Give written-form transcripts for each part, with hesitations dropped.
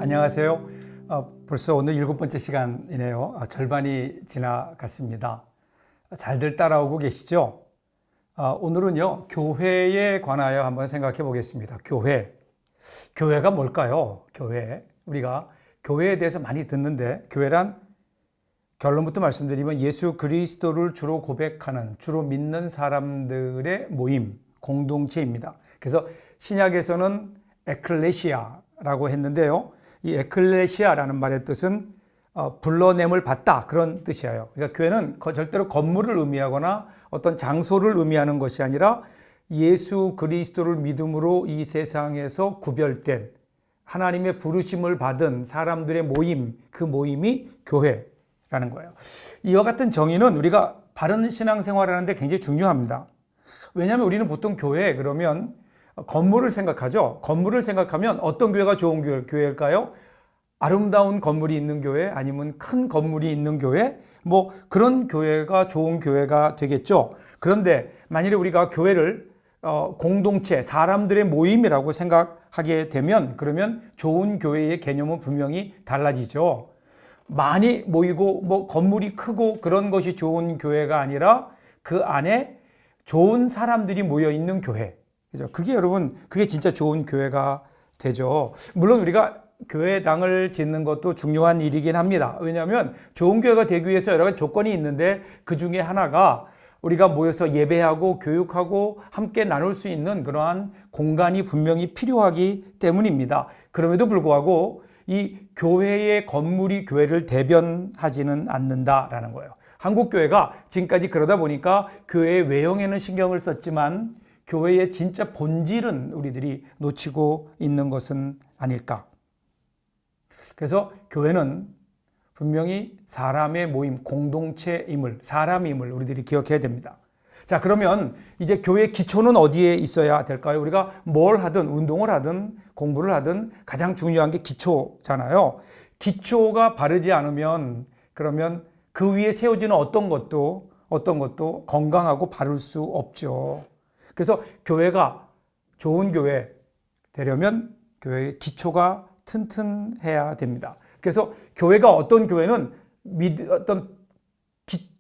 안녕하세요. 벌써 오늘 7번째 시간이네요. 절반이 지나갔습니다. 잘들 따라오고 계시죠? 오늘은요, 교회에 관하여 한번 생각해 보겠습니다. 교회가 뭘까요? 우리가 교회에 대해서 많이 듣는데, 교회란 결론부터 말씀드리면 예수 그리스도를 주로 고백하는, 주로 믿는 사람들의 모임, 공동체입니다. 그래서 신약에서는 에클레시아라고 했는데요. 이 에클레시아라는 말의 뜻은 불러냄을 받다, 그런 뜻이에요. 그러니까 교회는 절대로 건물을 의미하거나 어떤 장소를 의미하는 것이 아니라 예수 그리스도를 믿음으로 이 세상에서 구별된 하나님의 부르심을 받은 사람들의 모임, 그 모임이 교회라는 거예요. 이와 같은 정의는 우리가 바른 신앙생활을 하는데 굉장히 중요합니다. 왜냐하면 우리는 보통 교회 그러면 건물을 생각하죠. 건물을 생각하면 어떤 교회가 좋은 교회일까요? 아름다운 건물이 있는 교회, 아니면 큰 건물이 있는 교회, 뭐 그런 교회가 좋은 교회가 되겠죠. 그런데 만일에 우리가 교회를 공동체, 사람들의 모임이라고 생각하게 되면, 그러면 좋은 교회의 개념은 분명히 달라지죠. 많이 모이고 뭐 건물이 크고 그런 것이 좋은 교회가 아니라 그 안에 좋은 사람들이 모여 있는 교회. 그죠? 그게 진짜 좋은 교회가 되죠. 물론 우리가 교회당을 짓는 것도 중요한 일이긴 합니다. 왜냐하면 좋은 교회가 되기 위해서 여러 가지 조건이 있는데, 그 중에 하나가 우리가 모여서 예배하고 교육하고 함께 나눌 수 있는 그러한 공간이 분명히 필요하기 때문입니다. 그럼에도 불구하고 이 교회의 건물이 교회를 대변하지는 않는다라는 거예요. 한국 교회가 지금까지 그러다 보니까 교회의 외형에는 신경을 썼지만 교회의 진짜 본질은 우리들이 놓치고 있는 것은 아닐까. 그래서 교회는 분명히 사람의 모임, 공동체임을, 사람임을 우리들이 기억해야 됩니다. 자, 그러면 이제 교회의 기초는 어디에 있어야 될까요? 우리가 뭘 하든, 운동을 하든 공부를 하든 가장 중요한 게 기초잖아요. 기초가 바르지 않으면, 그러면 그 위에 세워지는 어떤 것도 건강하고 바를 수 없죠. 그래서 교회가 좋은 교회 되려면 교회의 기초가 튼튼해야 됩니다. 그래서 교회가 어떤 교회는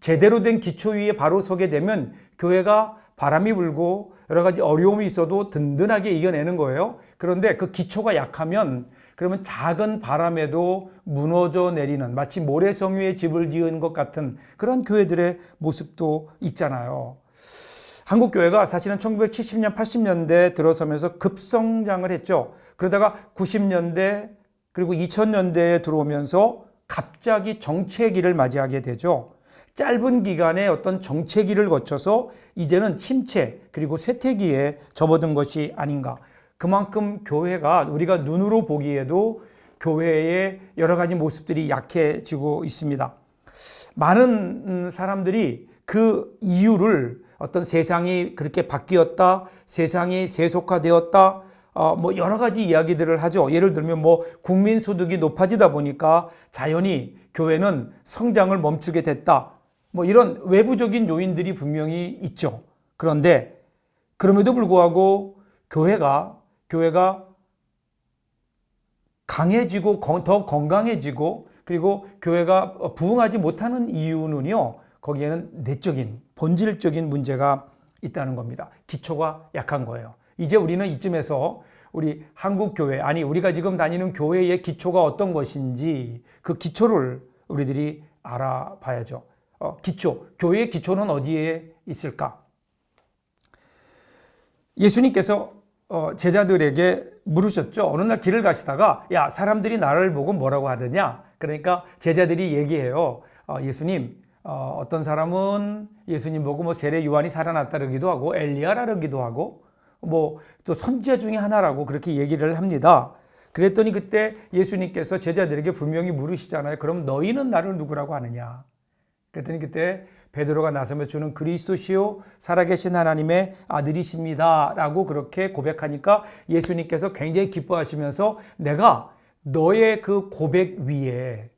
제대로 된 기초 위에 바로 서게 되면 교회가 바람이 불고 여러 가지 어려움이 있어도 든든하게 이겨내는 거예요. 그런데 그 기초가 약하면, 그러면 작은 바람에도 무너져 내리는, 마치 모래성 위에 집을 지은 것 같은 그런 교회들의 모습도 있잖아요. 한국 교회가 사실은 1970년, 80년대 들어서면서 급성장을 했죠. 그러다가 90년대 그리고 2000년대에 들어오면서 갑자기 정체기를 맞이하게 되죠. 짧은 기간에 어떤 정체기를 거쳐서 이제는 침체 그리고 쇠퇴기에 접어든 것이 아닌가. 그만큼 교회가 우리가 눈으로 보기에도 교회의 여러 가지 모습들이 약해지고 있습니다. 많은 사람들이 그 이유를 어떤 세상이 그렇게 바뀌었다, 세상이 세속화되었다, 뭐 여러 가지 이야기들을 하죠. 예를 들면 뭐 국민소득이 높아지다 보니까 자연히 교회는 성장을 멈추게 됐다. 뭐 이런 외부적인 요인들이 분명히 있죠. 그런데 그럼에도 불구하고 교회가 강해지고 더 건강해지고, 그리고 교회가 부흥하지 못하는 이유는요, 거기에는 내적인, 본질적인 문제가 있다는 겁니다. 기초가 약한 거예요. 이제 우리는 이쯤에서 우리 한국 교회, 아니 우리가 지금 다니는 교회의 기초가 어떤 것인지 그 기초를 우리들이 알아봐야죠. 교회의 기초는 어디에 있을까? 예수님께서 제자들에게 물으셨죠. 어느 날 길을 가시다가, 야, 사람들이 나를 보고 뭐라고 하더냐? 그러니까 제자들이 얘기해요. 예수님, 어떤 사람은 예수님 보고 뭐 세례 요한이 살아났다 그러기도 하고 엘리야라 그러기도 하고 뭐 또 선지자 중에 하나라고 그렇게 얘기를 합니다. 그랬더니 그때 예수님께서 제자들에게 분명히 물으시잖아요. 그럼 너희는 나를 누구라고 하느냐? 그랬더니 그때 베드로가 나서며 주는 그리스도시요 살아계신 하나님의 아들이십니다 라고 그렇게 고백하니까 예수님께서 굉장히 기뻐하시면서 내가 너의 그 고백 위에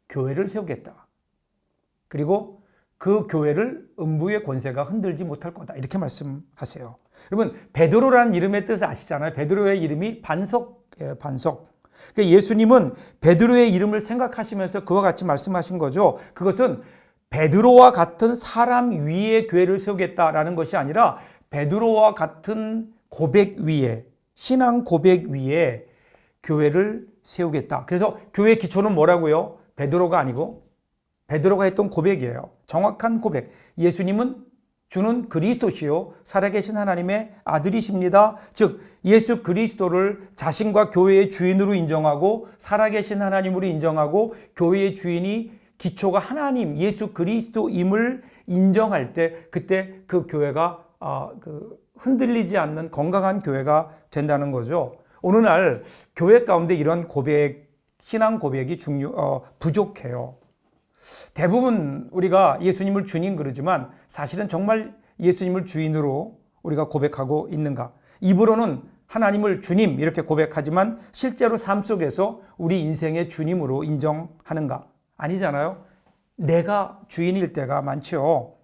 교회를 세우겠다. 그리고 그 교회를 음부의 권세가 흔들지 못할 거다. 이렇게 말씀하세요. 여러분, 베드로라는 이름의 뜻을 아시잖아요. 베드로의 이름이 반석이에요. 반석. 그러니까 예수님은 베드로의 이름을 생각하시면서 그와 같이 말씀하신 거죠. 그것은 베드로와 같은 사람 위에 교회를 세우겠다라는 것이 아니라 베드로와 같은 고백 위에, 신앙 고백 위에 교회를 세우겠다. 그래서 교회의 기초는 뭐라고요? 베드로가 아니고 베드로가 했던 고백이에요. 정확한 고백. 예수님은 주는 그리스도시요 살아계신 하나님의 아들이십니다. 즉 예수 그리스도를 자신과 교회의 주인으로 인정하고 살아계신 하나님으로 인정하고 교회의 주인이 기초가 하나님 예수 그리스도임을 인정할 때 그때 그 교회가 흔들리지 않는 건강한 교회가 된다는 거죠. 오늘날 교회 가운데 이런 고백, 신앙 고백이 부족해요. 대부분 우리가 예수님을 주님 그러지만 사실은 정말 예수님을 주인으로 우리가 고백하고 있는가? 입으로는 하나님을 주님 이렇게 고백하지만 실제로 삶 속에서 우리 인생의 주님으로 인정하는가? 아니잖아요. 내가 주인일 때가 많죠.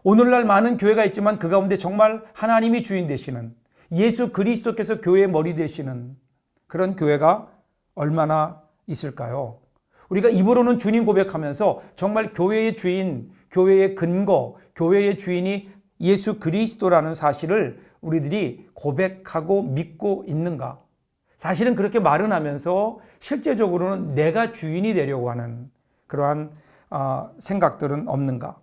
오늘날 많은 교회가 있지만 그 가운데 정말 하나님이 주인 되시는 예수 그리스도께서 교회의 머리 되시는 그런 교회가 얼마나 있을까요? 우리가 입으로는 주님 고백하면서 정말 교회의 주인, 교회의 근거, 교회의 주인이 예수 그리스도라는 사실을 우리들이 고백하고 믿고 있는가? 사실은 그렇게 말은 하면서 실제적으로는 내가 주인이 되려고 하는 그러한 생각들은 없는가?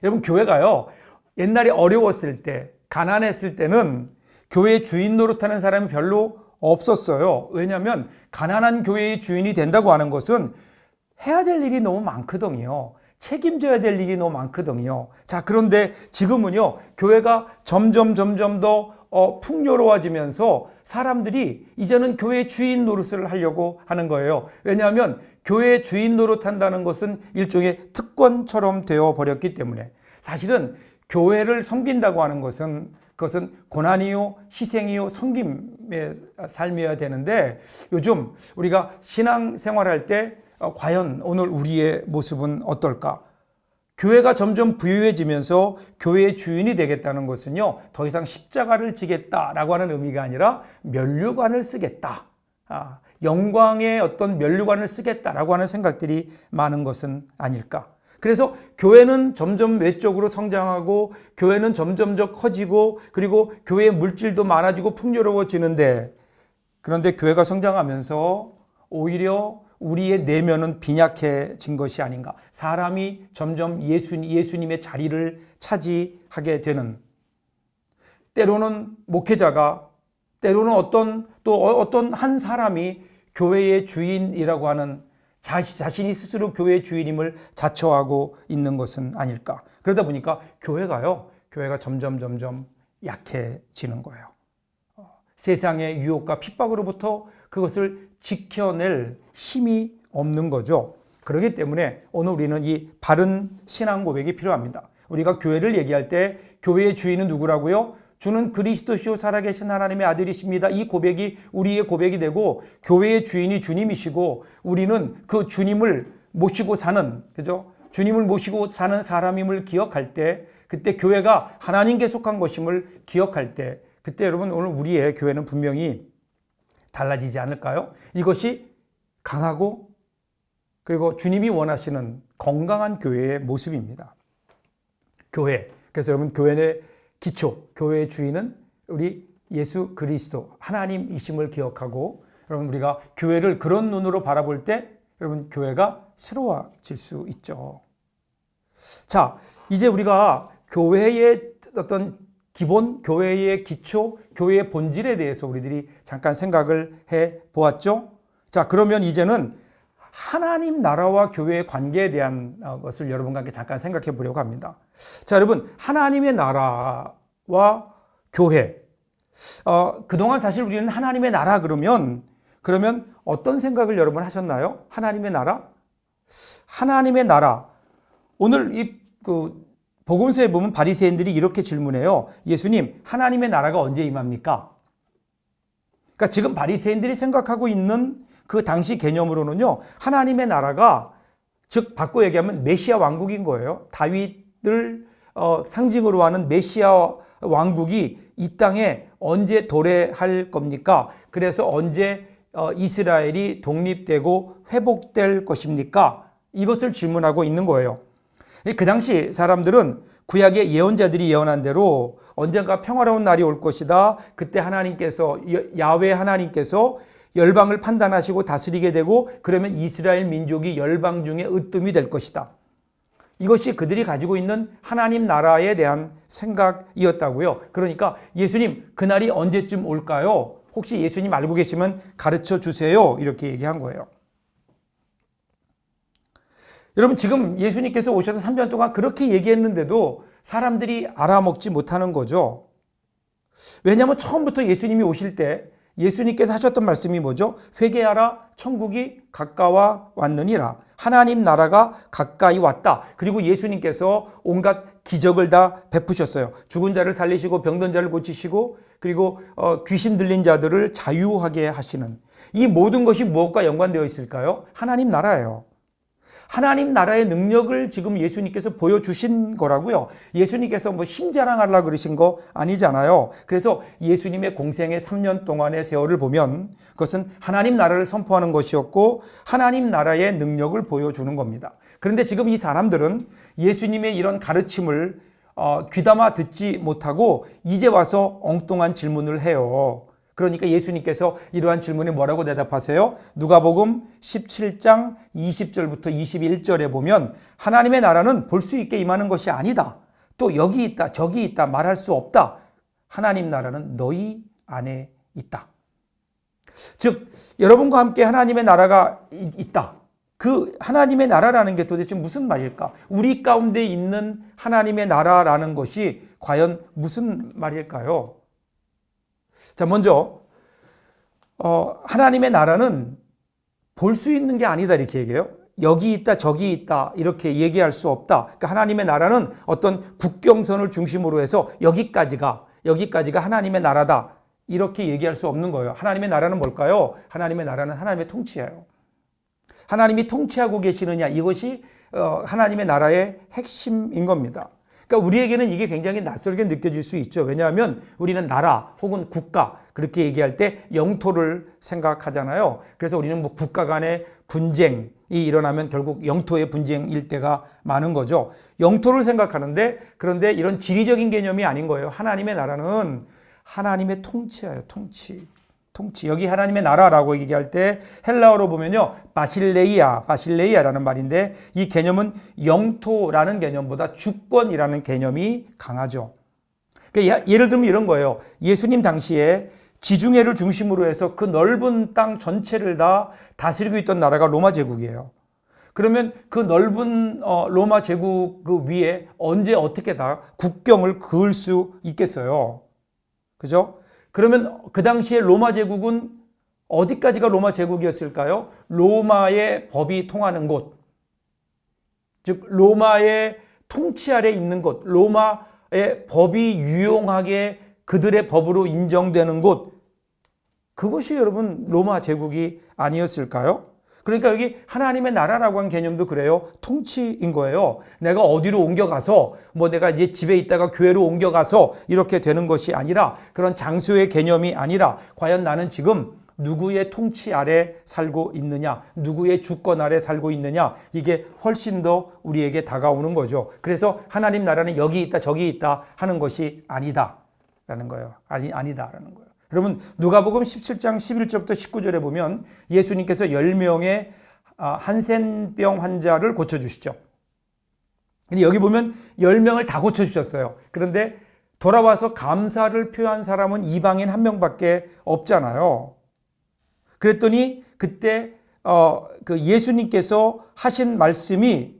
여러분 교회가요 옛날에 어려웠을 때 가난했을 때는 교회 주인 노릇하는 사람이 별로 없었어요. 왜냐하면 가난한 교회의 주인이 된다고 하는 것은 해야 될 일이 너무 많거든요. 책임져야 될 일이 너무 많거든요. 자, 그런데 지금은요 교회가 점점 더 풍요로워지면서 사람들이 이제는 교회 주인 노릇을 하려고 하는 거예요. 왜냐하면 교회 주인 노릇한다는 것은 일종의 특권처럼 되어 버렸기 때문에 사실은 교회를 섬긴다고 하는 것은 그것은 고난이요, 희생이요, 섬김의 삶이어야 되는데 요즘 우리가 신앙생활할 때 과연 오늘 우리의 모습은 어떨까? 교회가 점점 부유해지면서 교회의 주인이 되겠다는 것은요 더 이상 십자가를 지겠다라고 하는 의미가 아니라 면류관을 쓰겠다. 영광의 어떤 면류관을 쓰겠다라고 하는 생각들이 많은 것은 아닐까? 그래서 교회는 점점 외적으로 성장하고 교회는 점점 더 커지고 그리고 교회의 물질도 많아지고 풍요로워지는데 그런데 교회가 성장하면서 오히려 우리의 내면은 빈약해진 것이 아닌가. 사람이 점점 예수님의 자리를 차지하게 되는 때로는 목회자가 때로는 어떤 한 사람이 교회의 주인이라고 하는 자신이 스스로 교회의 주인임을 자처하고 있는 것은 아닐까. 그러다 보니까 교회가 점점 약해지는 거예요. 세상의 유혹과 핍박으로부터 그것을 지켜낼 힘이 없는 거죠. 그렇기 때문에 오늘 우리는 이 바른 신앙 고백이 필요합니다. 우리가 교회를 얘기할 때 교회의 주인은 누구라고요? 주는 그리스도시요 살아계신 하나님의 아들이십니다. 이 고백이 우리의 고백이 되고 교회의 주인이 주님이시고 우리는 그 주님을 모시고 사는 그죠? 주님을 모시고 사는 사람임을 기억할 때 그때 교회가 하나님께 속한 것임을 기억할 때 그때 여러분 오늘 우리의 교회는 분명히 달라지지 않을까요? 이것이 강하고 그리고 주님이 원하시는 건강한 교회의 모습입니다. 교회. 그래서 여러분 교회의 기초, 교회의 주인은 우리 예수 그리스도 하나님이심을 기억하고 여러분 우리가 교회를 그런 눈으로 바라볼 때 여러분 교회가 새로워질 수 있죠. 자, 이제 우리가 교회의 어떤 기본, 교회의 기초, 교회의 본질에 대해서 우리들이 잠깐 생각을 해 보았죠. 자, 그러면 이제는 하나님 나라와 교회의 관계에 대한 것을 여러분과 함께 잠깐 생각해 보려고 합니다. 자, 여러분, 하나님의 나라와 교회. 그동안 사실 우리는 하나님의 나라 그러면 어떤 생각을 여러분 하셨나요? 하나님의 나라? 하나님의 나라. 오늘 복음서에 보면 바리새인들이 이렇게 질문해요. 예수님, 하나님의 나라가 언제 임합니까? 그러니까 지금 바리새인들이 생각하고 있는 그 당시 개념으로는요. 하나님의 나라가 즉 바꿔 얘기하면 메시아 왕국인 거예요. 다윗을 상징으로 하는 메시아 왕국이 이 땅에 언제 도래할 겁니까? 그래서 언제 이스라엘이 독립되고 회복될 것입니까? 이것을 질문하고 있는 거예요. 그 당시 사람들은 구약의 예언자들이 예언한 대로 언젠가 평화로운 날이 올 것이다. 그때 하나님께서, 야훼 하나님께서 열방을 판단하시고 다스리게 되고 그러면 이스라엘 민족이 열방 중에 으뜸이 될 것이다. 이것이 그들이 가지고 있는 하나님 나라에 대한 생각이었다고요. 그러니까 예수님, 그날이 언제쯤 올까요? 혹시 예수님 알고 계시면 가르쳐 주세요. 이렇게 얘기한 거예요. 여러분, 지금 예수님께서 오셔서 3년 동안 그렇게 얘기했는데도 사람들이 알아먹지 못하는 거죠. 왜냐하면 처음부터 예수님이 오실 때 예수님께서 하셨던 말씀이 뭐죠? 회개하라, 천국이 가까워 왔느니라. 하나님 나라가 가까이 왔다. 그리고 예수님께서 온갖 기적을 다 베푸셨어요. 죽은 자를 살리시고 병든 자를 고치시고 그리고 귀신 들린 자들을 자유하게 하시는, 이 모든 것이 무엇과 연관되어 있을까요? 하나님 나라예요. 하나님 나라의 능력을 지금 예수님께서 보여주신 거라고요. 예수님께서 뭐 힘자랑하려고 그러신 거 아니잖아요. 그래서 예수님의 공생의 3년 동안의 세월을 보면 그것은 하나님 나라를 선포하는 것이었고 하나님 나라의 능력을 보여주는 겁니다. 그런데 지금 이 사람들은 예수님의 이런 가르침을 귀담아 듣지 못하고 이제 와서 엉뚱한 질문을 해요. 그러니까 예수님께서 이러한 질문에 뭐라고 대답하세요? 누가복음 17장 20절부터 21절에 보면 하나님의 나라는 볼 수 있게 임하는 것이 아니다. 또 여기 있다, 저기 있다 말할 수 없다. 하나님 나라는 너희 안에 있다. 즉 여러분과 함께 하나님의 나라가 있다. 그 하나님의 나라라는 게 도대체 무슨 말일까? 우리 가운데 있는 하나님의 나라라는 것이 과연 무슨 말일까요? 자, 먼저 하나님의 나라는 볼 수 있는 게 아니다 이렇게 얘기해요. 여기 있다 저기 있다 이렇게 얘기할 수 없다. 그러니까 하나님의 나라는 어떤 국경선을 중심으로 해서 여기까지가 하나님의 나라다 이렇게 얘기할 수 없는 거예요. 하나님의 나라는 뭘까요? 하나님의 나라는 하나님의 통치예요. 하나님이 통치하고 계시느냐, 이것이 하나님의 나라의 핵심인 겁니다. 그러니까 우리에게는 이게 굉장히 낯설게 느껴질 수 있죠. 왜냐하면 우리는 나라 혹은 국가 그렇게 얘기할 때 영토를 생각하잖아요. 그래서 우리는 뭐 국가 간의 분쟁이 일어나면 결국 영토의 분쟁일 때가 많은 거죠. 영토를 생각하는데 그런데 이런 지리적인 개념이 아닌 거예요. 하나님의 나라는 하나님의 통치예요. 통치. 여기 하나님의 나라라고 얘기할 때 헬라어로 보면요, 바실레이아라는 말인데 이 개념은 영토라는 개념보다 주권이라는 개념이 강하죠. 그러니까 예를 들면 이런 거예요. 예수님 당시에 지중해를 중심으로 해서 그 넓은 땅 전체를 다 다스리고 있던 나라가 로마 제국이에요. 그러면 그 넓은 로마 제국 그 위에 언제 어떻게 다 국경을 그을 수 있겠어요? 그죠? 그러면 그 당시에 로마 제국은 어디까지가 로마 제국이었을까요? 로마의 법이 통하는 곳, 즉 로마의 통치 아래 있는 곳, 로마의 법이 유용하게 그들의 법으로 인정되는 곳, 그것이 여러분 로마 제국이 아니었을까요? 그러니까 여기 하나님의 나라라고 한 개념도 그래요. 통치인 거예요. 내가 어디로 옮겨가서 뭐 내가 이제 집에 있다가 교회로 옮겨가서 이렇게 되는 것이 아니라, 그런 장소의 개념이 아니라 과연 나는 지금 누구의 통치 아래 살고 있느냐, 누구의 주권 아래 살고 있느냐, 이게 훨씬 더 우리에게 다가오는 거죠. 그래서 하나님 나라는 여기 있다 저기 있다 하는 것이 아니다라는 거예요. 아니다라는 거예요. 여러분 누가복음 17장 11절부터 19절에 보면 예수님께서 10명의 한센병 환자를 고쳐주시죠. 근데 여기 보면 10명을 다 고쳐주셨어요. 그런데 돌아와서 감사를 표한 사람은 이방인 한 명밖에 없잖아요. 그랬더니 그때 그 예수님께서 하신 말씀이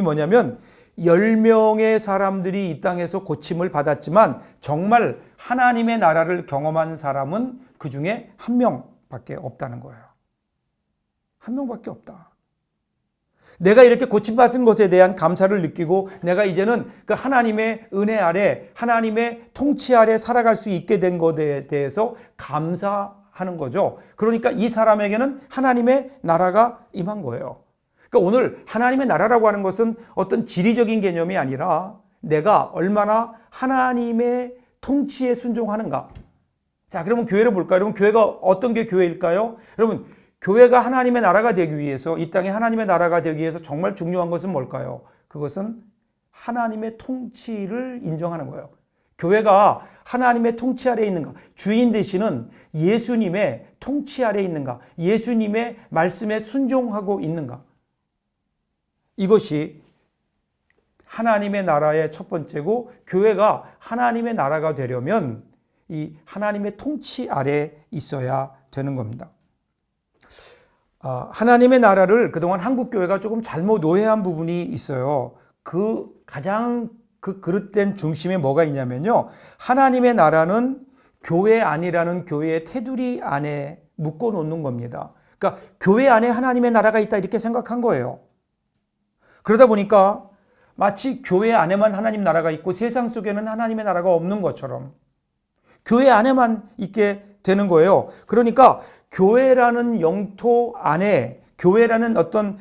뭐냐면 10명의 사람들이 이 땅에서 고침을 받았지만 정말 하나님의 나라를 경험한 사람은 그 중에 한 명밖에 없다는 거예요. 한 명밖에 없다. 내가 이렇게 고침받은 것에 대한 감사를 느끼고 내가 이제는 그 하나님의 은혜 아래, 하나님의 통치 아래 살아갈 수 있게 된 것에 대해서 감사하는 거죠. 그러니까 이 사람에게는 하나님의 나라가 임한 거예요. 그러니까 오늘 하나님의 나라라고 하는 것은 어떤 지리적인 개념이 아니라 내가 얼마나 하나님의 통치에 순종하는가. 자, 그러면 교회를 볼까요? 여러분, 교회가 어떤 게 교회일까요? 여러분, 교회가 하나님의 나라가 되기 위해서, 이 땅에 하나님의 나라가 되기 위해서 정말 중요한 것은 뭘까요? 그것은 하나님의 통치를 인정하는 거예요. 교회가 하나님의 통치 아래에 있는가? 주인 되시는 예수님의 통치 아래에 있는가? 예수님의 말씀에 순종하고 있는가? 이것이 하나님의 나라의 첫 번째고, 교회가 하나님의 나라가 되려면 이 하나님의 통치 아래에 있어야 되는 겁니다. 하나님의 나라를 그동안 한국교회가 조금 잘못 오해한 부분이 있어요. 가장 그릇된 중심에 뭐가 있냐면요. 하나님의 나라는 교회 안이라는 교회의 테두리 안에 묶어 놓는 겁니다. 그러니까 교회 안에 하나님의 나라가 있다 이렇게 생각한 거예요. 그러다 보니까 마치 교회 안에만 하나님 나라가 있고 세상 속에는 하나님의 나라가 없는 것처럼 교회 안에만 있게 되는 거예요. 그러니까 교회라는 영토 안에, 교회라는 어떤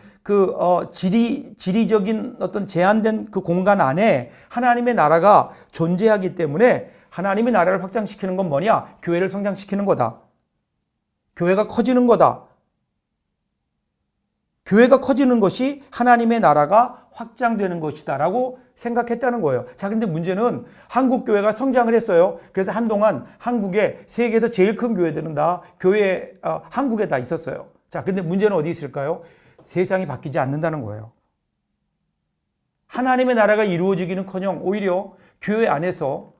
지리적인 어떤 제한된 그 공간 안에 하나님의 나라가 존재하기 때문에 하나님의 나라를 확장시키는 건 뭐냐? 교회를 성장시키는 거다. 교회가 커지는 거다. 교회가 커지는 것이 하나님의 나라가 확장되는 것이다 라고 생각했다는 거예요. 자, 근데 문제는 한국 교회가 성장을 했어요. 그래서 한동안 한국에 세계에서 제일 큰 교회들은 다 한국에 다 있었어요. 자, 근데 문제는 어디 있을까요? 세상이 바뀌지 않는다는 거예요. 하나님의 나라가 이루어지기는커녕 오히려 교회 안에서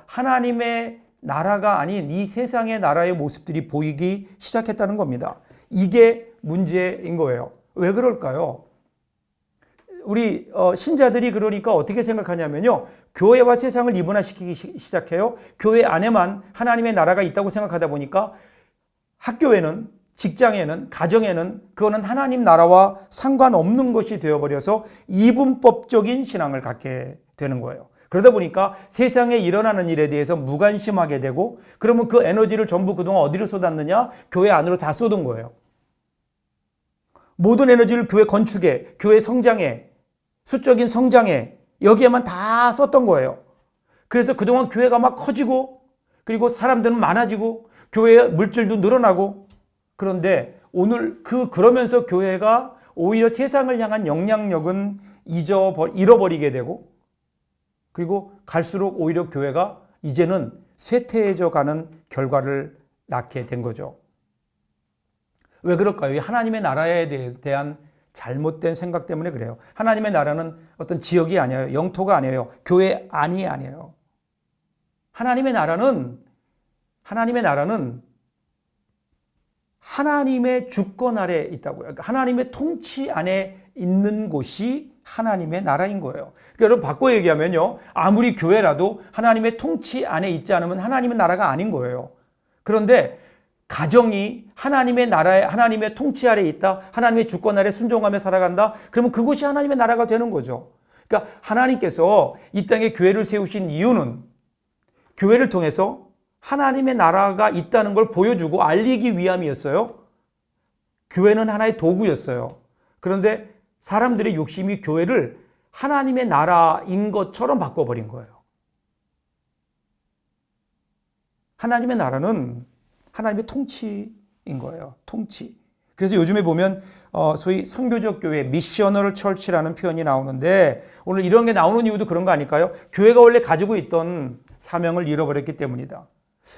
하나님의 나라가 아닌 이 세상의 나라의 모습들이 보이기 시작했다는 겁니다. 이게 문제인 거예요. 왜 그럴까요? 우리 신자들이 그러니까 어떻게 생각하냐면요. 교회와 세상을 이분화시키기 시작해요. 교회 안에만 하나님의 나라가 있다고 생각하다 보니까 학교에는, 직장에는, 가정에는 그거는 하나님 나라와 상관없는 것이 되어버려서 이분법적인 신앙을 갖게 되는 거예요. 그러다 보니까 세상에 일어나는 일에 대해서 무관심하게 되고, 그러면 그 에너지를 전부 그동안 어디로 쏟았느냐? 교회 안으로 다 쏟은 거예요. 모든 에너지를 교회 건축에, 교회 성장에, 수적인 성장에, 여기에만 다 썼던 거예요. 그래서 그동안 교회가 막 커지고, 그리고 사람들은 많아지고, 교회의 물질도 늘어나고, 그런데 오늘 그러면서 교회가 오히려 세상을 향한 영향력은 잃어버리게 되고, 그리고 갈수록 오히려 교회가 이제는 쇠퇴해져 가는 결과를 낳게 된 거죠. 왜 그럴까요? 하나님의 나라에 대한 잘못된 생각 때문에 그래요. 하나님의 나라는 어떤 지역이 아니에요. 영토가 아니에요. 교회 안이 아니에요. 하나님의 나라는 하나님의 주권 아래 있다고요. 그러니까 하나님의 통치 안에 있는 곳이 하나님의 나라인 거예요. 그러니까 여러분 바꿔 얘기하면요. 아무리 교회라도 하나님의 통치 안에 있지 않으면 하나님의 나라가 아닌 거예요. 그런데 가정이 하나님의 나라에, 하나님의 통치 아래에 있다, 하나님의 주권 아래 순종하며 살아간다, 그러면 그것이 하나님의 나라가 되는 거죠. 그러니까 하나님께서 이 땅에 교회를 세우신 이유는 교회를 통해서 하나님의 나라가 있다는 걸 보여주고 알리기 위함이었어요. 교회는 하나의 도구였어요. 그런데 사람들의 욕심이 교회를 하나님의 나라인 것처럼 바꿔버린 거예요. 하나님의 나라는 하나님의 통치인 거예요. 통치. 그래서 요즘에 보면 소위 선교적 교회, 미셔널 처치라는 표현이 나오는데, 오늘 이런 게 나오는 이유도 그런 거 아닐까요? 교회가 원래 가지고 있던 사명을 잃어버렸기 때문이다.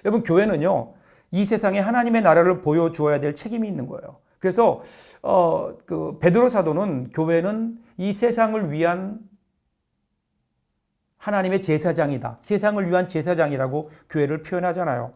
여러분, 교회는요, 이 세상에 하나님의 나라를 보여주어야 될 책임이 있는 거예요. 그래서 베드로 사도는 교회는 이 세상을 위한 하나님의 제사장이다, 세상을 위한 제사장이라고 교회를 표현하잖아요.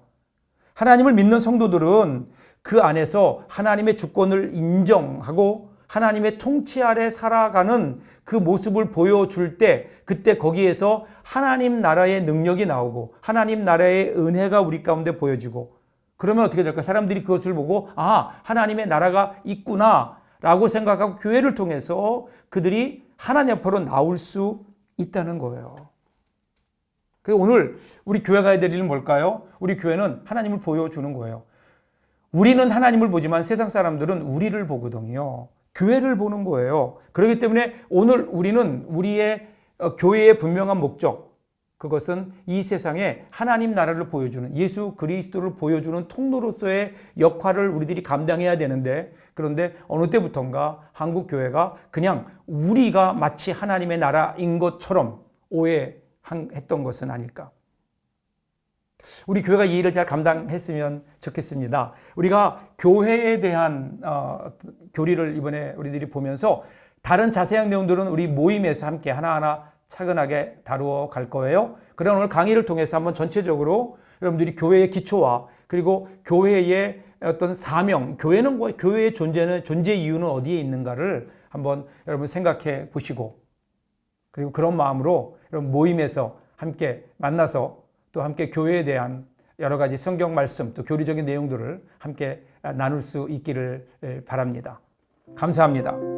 하나님을 믿는 성도들은 그 안에서 하나님의 주권을 인정하고 하나님의 통치 아래 살아가는 그 모습을 보여줄 때, 그때 거기에서 하나님 나라의 능력이 나오고 하나님 나라의 은혜가 우리 가운데 보여지고, 그러면 어떻게 될까? 사람들이 그것을 보고 하나님의 나라가 있구나 라고 생각하고 교회를 통해서 그들이 하나님 앞으로 나올 수 있다는 거예요. 그래서 오늘 우리 교회가 해야 될 일은 뭘까요? 우리 교회는 하나님을 보여주는 거예요. 우리는 하나님을 보지만 세상 사람들은 우리를 보거든요. 교회를 보는 거예요. 그렇기 때문에 오늘 우리는 우리의 교회의 분명한 목적, 그것은 이 세상에 하나님 나라를 보여주는 예수 그리스도를 보여주는 통로로서의 역할을 우리들이 감당해야 되는데, 그런데 어느 때부턴가 한국 교회가 그냥 우리가 마치 하나님의 나라인 것처럼 오해했던 것은 아닐까. 우리 교회가 이 일을 잘 감당했으면 좋겠습니다. 우리가 교회에 대한 교리를 이번에 우리들이 보면서 다른 자세한 내용들은 우리 모임에서 함께 하나하나 차근하게 다루어 갈 거예요. 그런 오늘 강의를 통해서 한번 전체적으로 여러분들이 교회의 기초와 그리고 교회의 어떤 사명, 교회는 교회의 존재 이유는 어디에 있는가를 한번 여러분 생각해 보시고, 그리고 그런 마음으로 여러분 모임에서 함께 만나서 또 함께 교회에 대한 여러 가지 성경 말씀 또 교리적인 내용들을 함께 나눌 수 있기를 바랍니다. 감사합니다.